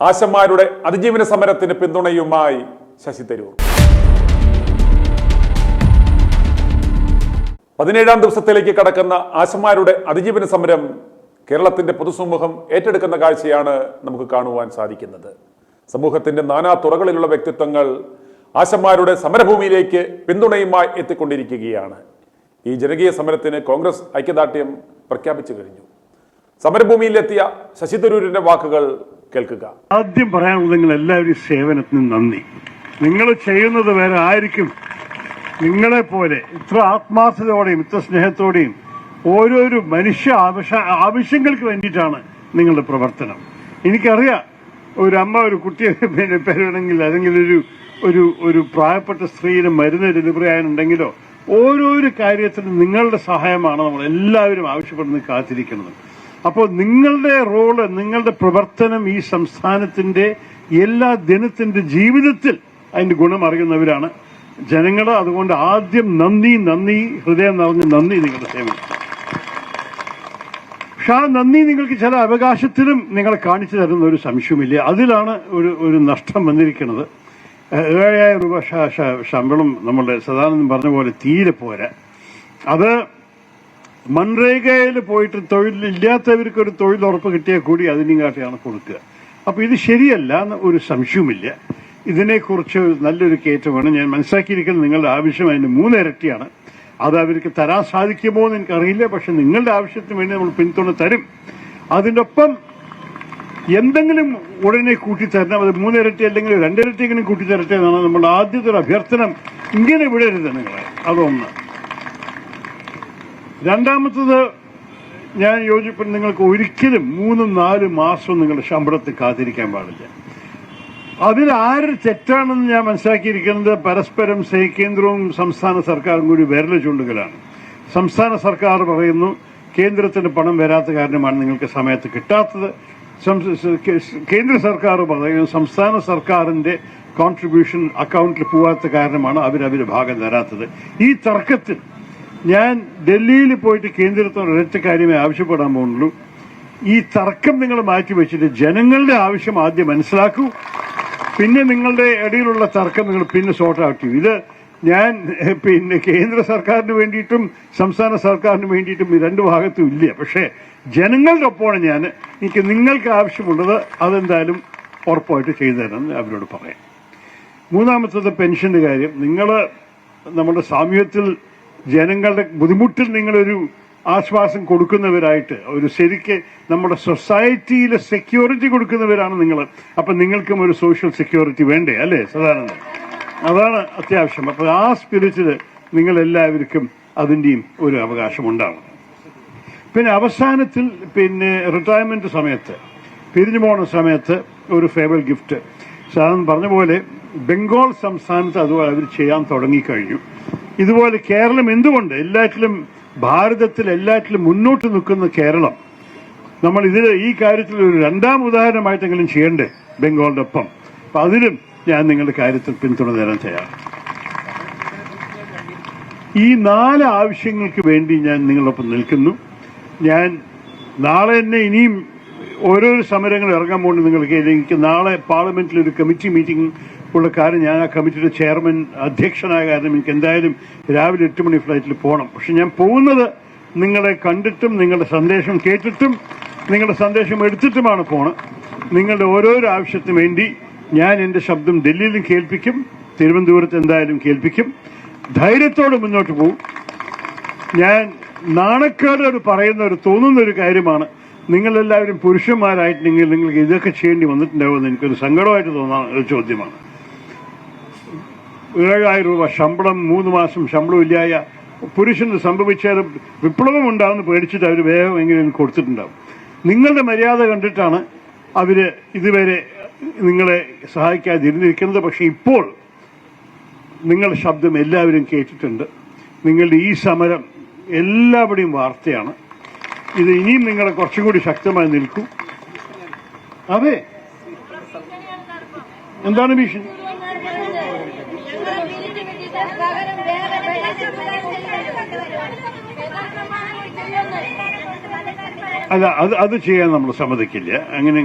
ആശമാരുടെ അതിജീവന സമരത്തിന് പിന്തുണയുമായി ശശി തരൂർ. 17ാം ദിവസത്തിലേക്ക് കടക്കുന്ന ആശമാരുടെ അതിജീവന സമരം കേരളത്തിന്റെ പൊതുസമൂഹം ഏറ്റെടുക്കുന്ന കാഴ്ചയാണ് നമുക്ക് കാണുവാൻ സാധിക്കുന്നത്. സമൂഹത്തിന്റെ നാനാ തുറകളിലുള്ള വ്യക്തിത്വങ്ങൾ ആശമാരുടെ സമരഭൂമിയിലേക്ക് പിന്തുണയുമായി എത്തിക്കൊണ്ടിരിക്കുകയാണ്. ഈ ജനകീയ സമരത്തിന് കോൺഗ്രസ് ഐക്യദാർഢ്യം പ്രഖ്യാപിച്ചു കഴിഞ്ഞു. സമരഭൂമിയിലെത്തിയ ശശി തരൂരിന്റെ വാക്കുകൾ കേൾക്കുക. ആദ്യം പറയാനുള്ളത് നിങ്ങൾ എല്ലാവരും സേവനത്തിന് നന്ദി. നിങ്ങൾ ചെയ്യുന്നത് വേറെ ആയിരിക്കും. നിങ്ങളെ പോലെ ഇത്ര ആത്മാർത്ഥതയോടെയും ഇത്ര സ്നേഹത്തോടെയും ഓരോരോ മനുഷ്യ ആവശ്യങ്ങൾക്ക് വേണ്ടിയിട്ടാണ് നിങ്ങളുടെ പ്രവർത്തനം. എനിക്കറിയാം, ഒരു അമ്മ ഒരു കുട്ടിയെ പേരുണ്ടെങ്കിൽ അല്ലെങ്കിൽ ഒരു പ്രായപ്പെട്ട സ്ത്രീയുടെ മരുന്ന് ഡെലിവറി ആയിട്ടുണ്ടെങ്കിലോ ഓരോരോ കാര്യത്തിലും നിങ്ങളുടെ സഹായമാണ് നമ്മൾ എല്ലാവരും ആവശ്യപ്പെടുന്നത്, കാത്തിരിക്കുന്നത്. അപ്പോൾ നിങ്ങളുടെ റോള്, നിങ്ങളുടെ പ്രവർത്തനം ഈ സംസ്ഥാനത്തിന്റെ എല്ലാ ദിനത്തിന്റെ ജീവിതത്തിൽ അതിന്റെ ഗുണം അറിയുന്നവരാണ് ജനങ്ങൾ. അതുകൊണ്ട് ആദ്യം നന്ദി, ഹൃദയം നിറഞ്ഞ നന്ദി നിങ്ങളുടെ സേവനം. പക്ഷെ ആ നന്ദി നിങ്ങൾക്ക് ചില അവകാശത്തിലും നിങ്ങളെ കാണിച്ചു തരുന്ന ഒരു സംശയമില്ല. അതിലാണ് ഒരു നഷ്ടം വന്നിരിക്കുന്നത്. 7,000 രൂപ ശമ്പളം നമ്മളുടെ സദാനന്ദൻ പറഞ്ഞ പോലെ തീരെ പോരാ. അത് മൻറേഗയിൽ പോയിട്ട് തൊഴിലില്ലാത്തവർക്ക് ഒരു തൊഴിലുറപ്പ് കിട്ടിയാൽ കൂടി അതിനും കാട്ടിയാണ് കൊടുക്കുക. അപ്പൊ ഇത് ശരിയല്ല എന്ന് ഒരു സംശയവുമില്ല. ഇതിനെക്കുറിച്ച് നല്ലൊരു കയറ്റമാണ്. ഞാൻ മനസ്സിലാക്കിയിരിക്കുന്നത് നിങ്ങളുടെ ആവശ്യം അതിന്റെ 3 ഇരട്ടിയാണ്. അത് അവർക്ക് തരാൻ സാധിക്കുമോ എന്ന് എനിക്കറിയില്ല. പക്ഷെ നിങ്ങളുടെ ആവശ്യത്തിന് വേണ്ടി നമ്മൾ പിന്തുണ തരും. അതിന്റെ ഒപ്പം എന്തെങ്കിലും ഉടനെ കൂട്ടിത്തരണം. അത് 3 ഇരട്ടി അല്ലെങ്കിൽ 2 ഇരട്ടിയെങ്കിലും കൂട്ടിത്തരട്ടെ എന്നാണ് നമ്മുടെ ആദ്യത്തെ ഒരു അഭ്യർത്ഥന. ഇങ്ങനെ വിടരുത് നിങ്ങളെ. അതൊന്ന്. രണ്ടാമത്തത്, ഞാൻ യോജിപ്പിന് നിങ്ങൾക്ക് ഒരിക്കലും 3-4 മാസം നിങ്ങളുടെ ശമ്പളത്തിൽ കാത്തിരിക്കാൻ പാടില്ല. അതിൽ ആര് തെറ്റാണെന്ന് ഞാൻ മനസ്സിലാക്കിയിരിക്കുന്നത് പരസ്പരം കേന്ദ്രവും സംസ്ഥാന സർക്കാരും കൂടി വിരൽ ചൂണ്ടുകലാണ്. സംസ്ഥാന സർക്കാർ പറയുന്നു കേന്ദ്രത്തിന് പണം വരാത്ത കാരണമാണ് നിങ്ങൾക്ക് സമയത്ത് കിട്ടാത്തത്. കേന്ദ്ര സർക്കാർ പറയുന്നു സംസ്ഥാന സർക്കാരിന്റെ കോൺട്രിബ്യൂഷൻ അക്കൗണ്ടിൽ പോവാത്ത കാരണമാണ് അവരുടെ ഭാഗം തരാത്തത്. ഈ തർക്കത്തിൽ ഞാൻ ഡൽഹിയിൽ പോയിട്ട് കേന്ദ്രത്തോട് ഒരൊറ്റ കാര്യമേ ആവശ്യപ്പെടാൻ പോകുന്നുള്ളൂ. ഈ തർക്കം നിങ്ങൾ മാറ്റിവെച്ചിട്ട് ജനങ്ങളുടെ ആവശ്യം ആദ്യം മനസ്സിലാക്കൂ. പിന്നെ നിങ്ങളുടെ ഇടയിലുള്ള തർക്കം നിങ്ങൾ പിന്നെ സോർട്ട് ഔട്ട് ചെയ്യും. ഇത് ഞാൻ കേന്ദ്ര സർക്കാരിന് വേണ്ടിയിട്ടും സംസ്ഥാന സർക്കാരിന് വേണ്ടിയിട്ടും ഈ 2 ഭാഗത്തും ഇല്ല. പക്ഷേ ജനങ്ങളുടെ ഒപ്പമാണ് എനിക്ക് നിങ്ങൾക്ക് ആവശ്യമുള്ളത് അതെന്തായാലും ഉറപ്പായിട്ട് ചെയ്തു തരാമെന്ന് അവരോട് പറയാം. മൂന്നാമത്തത് പെൻഷന്റെ കാര്യം. നിങ്ങൾ നമ്മുടെ സാമൂഹ്യത്തിൽ ജനങ്ങളുടെ ബുദ്ധിമുട്ടിൽ നിങ്ങളൊരു ആശ്വാസം കൊടുക്കുന്നവരായിട്ട് ഒരു ശരിക്ക് നമ്മുടെ സൊസൈറ്റിയിലെ സെക്യൂരിറ്റി കൊടുക്കുന്നവരാണ് നിങ്ങൾ. അപ്പൊ നിങ്ങൾക്കും ഒരു സോഷ്യൽ സെക്യൂരിറ്റി വേണ്ടേ അല്ലേ സദാനന്ദൻ? അതാണ് അത്യാവശ്യം. അപ്പൊ ആ സ്പിരിറ്റില് നിങ്ങൾ എല്ലാവർക്കും അതിന്റെയും ഒരു അവകാശം ഉണ്ടാവും. പിന്നെ അവസാനത്തിൽ റിട്ടയർമെന്റ് സമയത്ത് പിരിഞ്ഞു പോകുന്ന സമയത്ത് ഒരു ഫേവർ ഗിഫ്റ്റ് സാധാരണ പറഞ്ഞ പോലെ ബംഗാൾ സംസ്ഥാനത്ത് അതുപോലെ അവർ ചെയ്യാൻ തുടങ്ങിക്കഴിഞ്ഞു. ഇതുപോലെ കേരളം എന്തുകൊണ്ട് ഭാരതത്തിൽ എല്ലാറ്റിലും മുന്നോട്ട് നിൽക്കുന്ന കേരളം നമ്മൾ ഈ കാര്യത്തിൽ ഒരു 2ാം ഉദാഹരണമായിട്ടെങ്കിലും ചെയ്യണ്ടേ ബംഗാളിന്റെ ഒപ്പം? അപ്പൊ അതിലും ഞാൻ നിങ്ങളുടെ കാര്യത്തിൽ പിന്തുണ തരാൻ തയ്യാറാണ്. ഈ 4 ആവശ്യങ്ങൾക്ക് വേണ്ടി ഞാൻ നിങ്ങളൊപ്പം നിൽക്കുന്നു. ഞാൻ നാളെ തന്നെ ഇനിയും ഓരോരോ സമരങ്ങൾ ഇറങ്ങാൻ പോകുന്നത് നിങ്ങൾക്ക്. എനിക്ക് നാളെ പാർലമെന്റിൽ ഒരു കമ്മിറ്റി മീറ്റിംഗ് ഉള്ള കാര്യം, ഞാൻ ആ കമ്മിറ്റിയുടെ ചെയർമാൻ അധ്യക്ഷനായ കാരണം എനിക്ക് എന്തായാലും രാവിലെ 8 മണി ഫ്ലൈറ്റിൽ പോകണം. പക്ഷെ ഞാൻ പോകുന്നത് നിങ്ങളെ കണ്ടിട്ടും നിങ്ങളുടെ സന്ദേശം കേട്ടിട്ടും നിങ്ങളുടെ സന്ദേശം എടുത്തിട്ടുമാണ് പോണത്. നിങ്ങളുടെ ഓരോരോ ആവശ്യത്തിനു വേണ്ടി ഞാൻ എന്റെ ശബ്ദം ഡൽഹിയിലും കേൾപ്പിക്കും, തിരുവനന്തപുരത്ത് എന്തായാലും കേൾപ്പിക്കും. ധൈര്യത്തോടെ മുന്നോട്ട് പോകും. ഞാൻ നാണക്കേടോട് തോന്നുന്ന ഒരു കാര്യമാണ്, നിങ്ങളെല്ലാവരും പുരുഷന്മാരായിട്ട് നിങ്ങൾക്ക് ഇതൊക്കെ ചെയ്യേണ്ടി വന്നിട്ടുണ്ടാവുമെന്ന് എനിക്കൊരു സങ്കടമായിട്ട് തോന്നുന്ന ഒരു ചോദ്യമാണ്. 7,000 രൂപ ശമ്പളം, 3 മാസം ശമ്പളം ഇല്ലായ പുരുഷന് സംഭവിച്ചാൽ വിപ്ലവം ഉണ്ടാവുന്ന പേടിച്ചിട്ട് അവർ വേഗം എങ്ങനെയും കൊടുത്തിട്ടുണ്ടാവും. നിങ്ങളുടെ മര്യാദ കണ്ടിട്ടാണ് അവര് ഇതുവരെ നിങ്ങളെ സഹായിക്കാതിരുന്നിരിക്കുന്നത്. പക്ഷെ ഇപ്പോൾ നിങ്ങളുടെ ശബ്ദം എല്ലാവരും കേട്ടിട്ടുണ്ട്. നിങ്ങളുടെ ഈ സമരം എല്ലാവരുടെയും വാർത്തയാണ്. ഇത് ഇനിയും നിങ്ങളെ കുറച്ചും കൂടി ശക്തമായി നിൽക്കും. അതെ, എന്താണ് ഭീഷണി? അല്ല, അത് ചെയ്യാൻ നമ്മൾ സമ്മതിക്കില്ല. അങ്ങനെ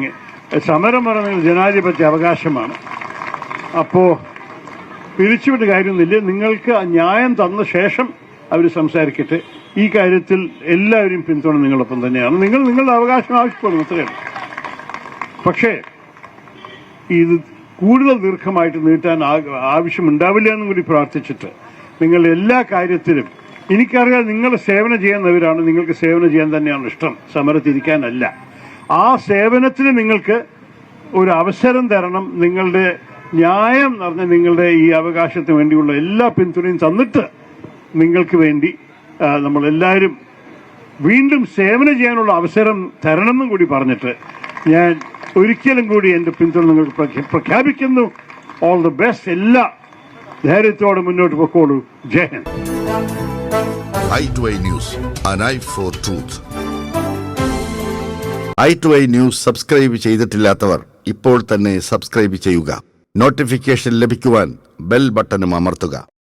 സമരം പറയുന്നത് ജനാധിപത്യ അവകാശമാണ്. അപ്പോൾ പിരിച്ചുവിട്ട് കാര്യമൊന്നുമില്ല. നിങ്ങൾക്ക് ന്യായം തന്ന ശേഷം അവർ സംസാരിക്കട്ടെ. ഈ കാര്യത്തിൽ എല്ലാവരും പിന്തുണ നിങ്ങളൊപ്പം തന്നെയാണ്. നിങ്ങൾ നിങ്ങളുടെ അവകാശം ആവശ്യപ്പെടുന്നു, അത്രയാണ്. പക്ഷേ ഇത് കൂടുതൽ ദീർഘമായിട്ട് നീട്ടാൻ ആവശ്യമുണ്ടാവില്ല എന്നും കൂടി പ്രാർത്ഥിച്ചിട്ട് നിങ്ങൾ എല്ലാ കാര്യത്തിലും, എനിക്കറിയാം നിങ്ങൾ സേവനം ചെയ്യുന്നവരാണ്, നിങ്ങൾക്ക് സേവനം ചെയ്യാൻ തന്നെയാണ് ഇഷ്ടം, സമരത്തിരിക്കാനല്ല. ആ സേവനത്തിന് നിങ്ങൾക്ക് ഒരു അവസരം തരണം. നിങ്ങളുടെ ന്യായം പറഞ്ഞ നിങ്ങളുടെ ഈ അവകാശത്തിന് വേണ്ടിയുള്ള എല്ലാ പിന്തുണയും തന്നിട്ട് നിങ്ങൾക്ക് വേണ്ടി നമ്മളെല്ലാവരും വീണ്ടും സേവനം ചെയ്യാനുള്ള അവസരം തരണമെന്നും കൂടി പറഞ്ഞിട്ട് ഞാൻ ഒരിക്കലും കൂടി എൻ്റെ പിന്തുണ നിങ്ങൾക്ക് പ്രഖ്യാപിക്കുന്നു. All the best. എല്ലാ ധൈര്യത്തോടെ മുന്നോട്ട് പോയിക്കോളൂ. Jai Hind. i2i News, an eye for truth. i2i News subscribe ചെയ്തിട്ടില്ലാത്തവർ ഇപ്പോൾ തന്നെ സബ്സ്ക്രൈബ് ചെയ്യുക. നോട്ടിഫിക്കേഷൻ ലഭിക്കുവാൻ ബെൽ ബട്ടണും അമർത്തുക.